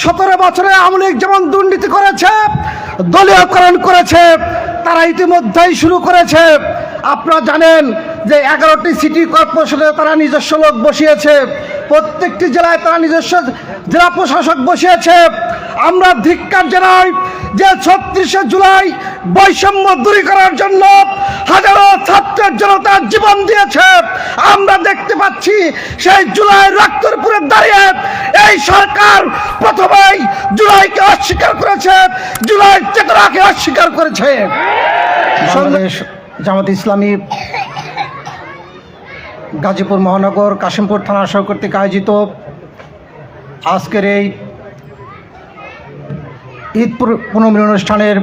17 বছরে আওয়ামী লীগ যেমন দুর্নীতি করেছে, দলীয়করণ করেছে, তারা ইতিমধ্যেই শুরু করেছে। আপনারা জানেন যে 11টি সিটি কর্পোরেশনে তারা নিজস্ব লোক বসিয়েছে, প্রত্যেকটি জেলায় তারা নিজস্ব জেলা প্রশাসক বসিয়েছে। আমরা ধিক্কার জানাই যে 36শে জুলাই বৈষম্য দূরীকরণের জন্য হাজারো ছাত্রের জনতা জীবন দিয়েছে। আমরা দেখতে পাচ্ছি সেই জুলাই রক্তের উপরে দাঁড়িয়ে এই সরকার প্রথমেই জুলাইকে অস্বীকার করেছে, জুলাই চেতনাকে অস্বীকার করেছে। বাংলাদেশ জামাত ইসলামী গাজীপুর মহানগর কাশিমপুর থানা সহ কর্তৃক আয়োজিত আজকের এই ঈদ পুনর্মিলন অনুষ্ঠানের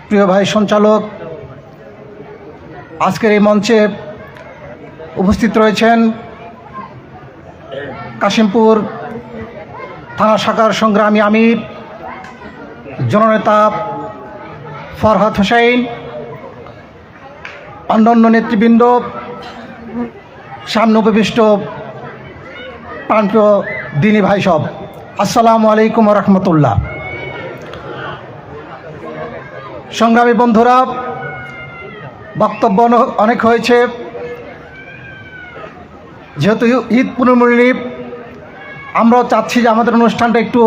প্রিয় ভাই সঞ্চালক, আজকের এই মঞ্চে উপস্থিত রয়েছেন কাশিমপুর থানা শাখার সংগ্রামী আমির জননেতা ফরহাদ হোসেন, অন্যান্য নেতৃবৃন্দ, সামনে উপবিষ্ট প্রাণপ্রিয় দিনী ভাই সব, আসসালামু আলাইকুম রহমতুল্লাহ। সংগ্রামী বন্ধুরা, বক্তব্য অনেক হয়েছে। যেহেতু ঈদ পুনর্মিলনী, আমরাও চাচ্ছি যে আমাদের অনুষ্ঠানটা একটু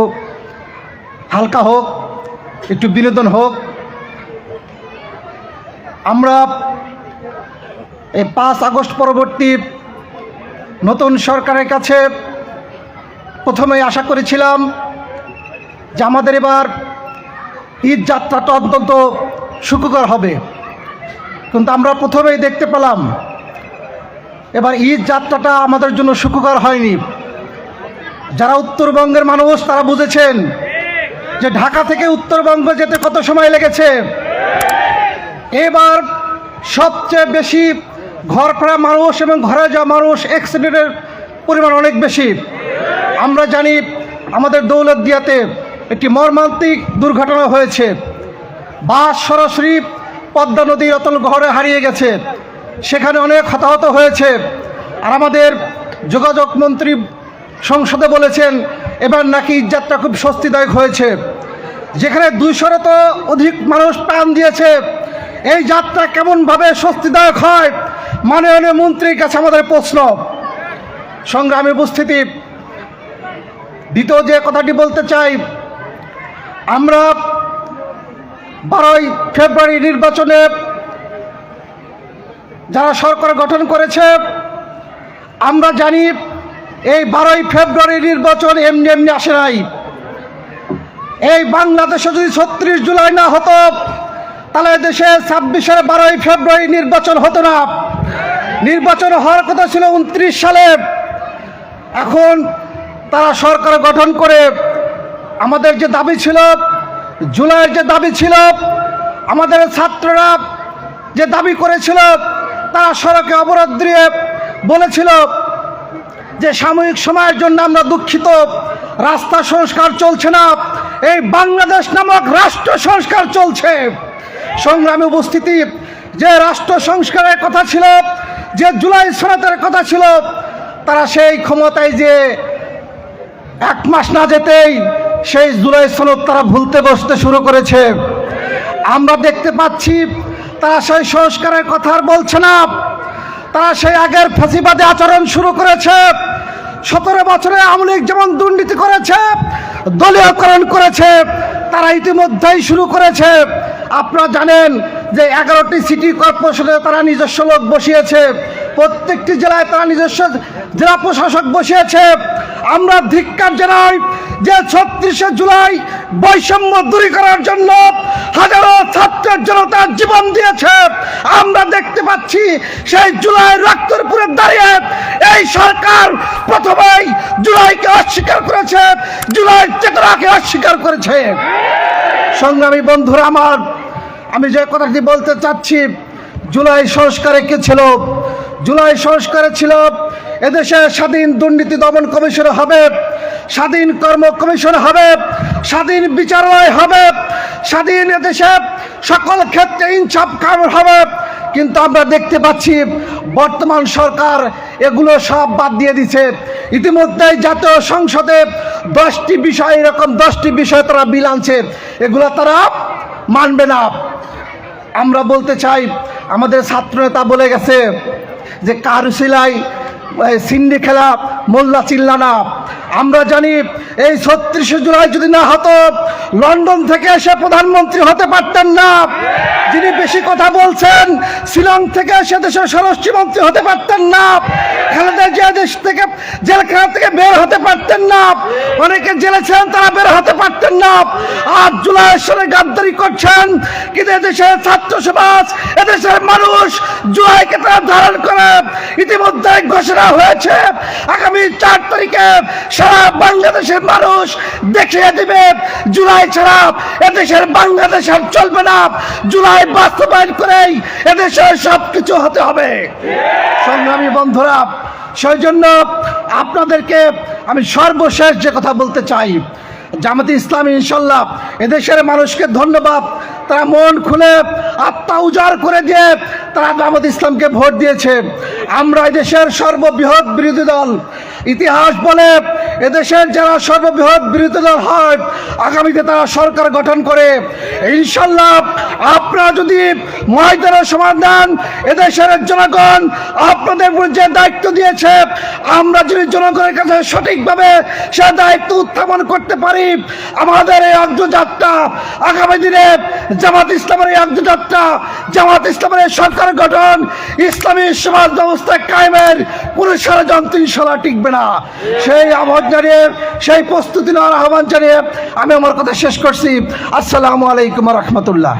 হালকা হোক, একটু বিনোদন হোক। আমরা এই 5 আগস্ট পরবর্তী নতুন সরকারের কাছে প্রথমেই আশা করেছিলাম যে আমাদের এবার ঈদ যাত্রাটা অত্যন্ত সুখকর হবে, কিন্তু আমরা প্রথমেই দেখতে পেলাম এবার ঈদ যাত্রাটা আমাদের জন্য সুখকর হয়নি। যারা উত্তরবঙ্গের মানুষ তারা বুঝেছেন যে ঢাকা থেকে উত্তরবঙ্গ যেতে কত সময় লেগেছে। এবার সবচেয়ে বেশি ঘর ফেরা মানুষ এবং ঘরে যাওয়া মানুষ, অ্যাক্সিডেন্টের পরিমাণ অনেক বেশি। আমরা জানি আমাদের দৌলতদিয়াতে একটি মর্মান্তিক দুর্ঘটনা হয়েছে, বাস সরাসরি পদ্মা নদীর অতল গহরে হারিয়ে গেছে, সেখানে অনেক হতাহত হয়েছে। আর আমাদের যোগাযোগ মন্ত্রী সংসদে বলেছেন এবার নাকি যাত্রা খুব স্বস্তিদায়ক হয়েছে, যেখানে 200-এরও তো অধিক মানুষ প্রাণ দিয়েছে। এই যাত্রা কেমনভাবে স্বস্তিদায়ক হয়, মাননীয় মন্ত্রীর কাছে আমাদের প্রশ্ন। সংগ্রামী উপস্থিতি, দ্বিতীয় যে কথাটি বলতে চাই, আমরা 12ই ফেব্রুয়ারি নির্বাচনে যারা সরকার গঠন করেছে, আমরা জানি এই 12ই ফেব্রুয়ারি নির্বাচন এমনি এমনি আসে নাই। এই বাংলাদেশে যদি 36 জুলাই না হতো তাহলে দেশে 26-এর 12ই ফেব্রুয়ারি নির্বাচন হতো না। নির্বাচন হওয়ার কথা ছিল 29 সালে। এখন তারা সরকার গঠন করে আমাদের যে দাবি ছিল, জুলাইয়ের যে দাবি ছিল, আমাদের ছাত্ররা যে দাবি করেছিল, তারা সড়কে অবরোধ দিয়ে বলেছিল যে সাময়িক সময়ের জন্য আমরা দুঃখিত, রাস্তা সংস্কার চলছে না, এই বাংলাদেশ নামক রাষ্ট্র সংস্কার চলছে। সংগ্রামী উপস্থিতি, যে রাষ্ট্র সংস্কারের কথা ছিল, যে জুলাই সনদের কথা ছিল, তারা সেই ক্ষমতায় যে 1 মাস না যেতেই সেই জুলাই সনদ তারা ভুলতে বসতে শুরু করেছে। আমরা দেখতে পাচ্ছি তারা সেই সংস্কারের কথা আর বলছে না, তারা সেই আগের ফাঁসিবাদী আচরণ শুরু করেছে। 17 বছরে আওয়ামী লীগ যেমন দুর্নীতি করেছে, দলীয়করণ করেছে, তারা ইতিমধ্যেই শুরু করেছে। আপনারা জানেন যে 11টি সিটি কর্পোরেশনে তারা নিজস্ব লোক বসিয়েছে, প্রত্যেকটি জেলায় তারা নিজস্ব জেলা প্রশাসক বসিয়েছে। আমরা ধিক্কার জানাই যে 36শে জুলাই বৈষম্য দূরীকরণের জন্য হাজারো ছাত্রের জনতা জীবন দিয়েছে। আমরা দেখতে পাচ্ছি সেই জুলাই রক্তের উপরে দাঁড়িয়ে এই সরকার প্রথমেই জুলাইকে অস্বীকার করেছে, জুলাই চেতনাকে অস্বীকার করেছে। সংগ্রামী বন্ধুরা আমার, আমি যে কথাটি বলতে চাচ্ছি, জুলাই সংস্কারে কি ছিল? জুলাই সংস্কারে ছিল এদেশে স্বাধীন দুর্নীতি দমন কমিশন হবে, স্বাধীন কর্ম কমিশন হবে, স্বাধীন বিচারালয় হবে, স্বাধীন এদেশে সকল ক্ষেত্রে ইনসাফ কায়েম হবে, কিন্তু আমরা দেখতে পাচ্ছি বর্তমান সরকার এগুলো সব বাদ দিয়ে দিছে। ইতিমধ্যেই জাতীয় সংসদে 10টি বিষয়, এরকম 10টি বিষয় তারা বিল আনছে, এগুলো তারা মানবে না। আমরা বলতে চাই, আমাদের ছাত্রনেতা বলে গেছে যে কারুশিলাই সিন্ডি খেলা মোল্লা চিল্লানা। আমরা জানি এই 36শে জুলাই যদি না হতো, লন্ডন থেকে এসে প্রধানমন্ত্রী হতে পারতেন না। যিনি বেশি কথা বলছেন, শিলং থেকে এসে দেশের স্বরাষ্ট্রমন্ত্রী হতে পারতেন না। খালেদা জিয়া দেশ থেকে, জেলখানা থেকে বের হতে পারতেন না। অনেকে জেলে ছিলেন, তারা বের হতে পারতেন না। আর জুলাইয়ের সাথে গাদ্দারি করছেন, কিন্তু এদেশের ছাত্র সমাজ, এদেশের মানুষ জুলাইকে তারা ধারণ করে ইতিমধ্যে ঘোষণা হয়েছে আগামী 4 তারিখে সারা বাংলাদেশের মানুষ দেখিয়ে দিবে জুলাই ছাড়া এদেশের বাংলাদেশ আর চলবে না। জুলাই বাস্তবায়ন করেই এদেশের সবকিছু হতে হবে। সংগ্রামী বন্ধুরা, সেই জন্য আপনাদেরকে আমি সর্বশেষ যে কথা বলতে চাই, জামাতে ইসলামী ইনশাল্লাহ এদেশের মানুষকে ধন্যবাদ, তারা মন খুলে আত্মা উজাড় করে দিয়ে তারা জামাতে ইসলামকে ভোট দিয়েছে। আমরা এদেশের সর্ববৃহৎ বিরোধী দল, ইতিহাস বলে এদেশের যারা সর্ববৃহৎ বিরোধী দল হয় আগামীতে তারা সরকার গঠন করে। ইনশাল্লাহ আপনারা যদি ময়দানের সমাধান, এদেশের জনগণ আপনাদের উপর যে দায়িত্ব দিয়েছে, আমরা যদি জনগণের কাছে সঠিকভাবে সে দায়িত্ব উত্থাপন করতে পারি, আমাদের এই অগ্রযাত্রা আগামী দিনে জামাত ইসলামের এই অগ্রযাত্রা, জামাত ইসলামের এই সরকার গঠন, ইসলামী সমাজ ব্যবস্থা কায়েমের কোনো ষড়যন্ত্র ইনশাল্লাহ টিকবে না। সেই আহ্বান জানিয়ে, সেই প্রস্তুতি নেওয়ার আহ্বান জানিয়ে আমি আমার কথা শেষ করছি। আসসালামু আলাইকুম রহমতুল্লাহ।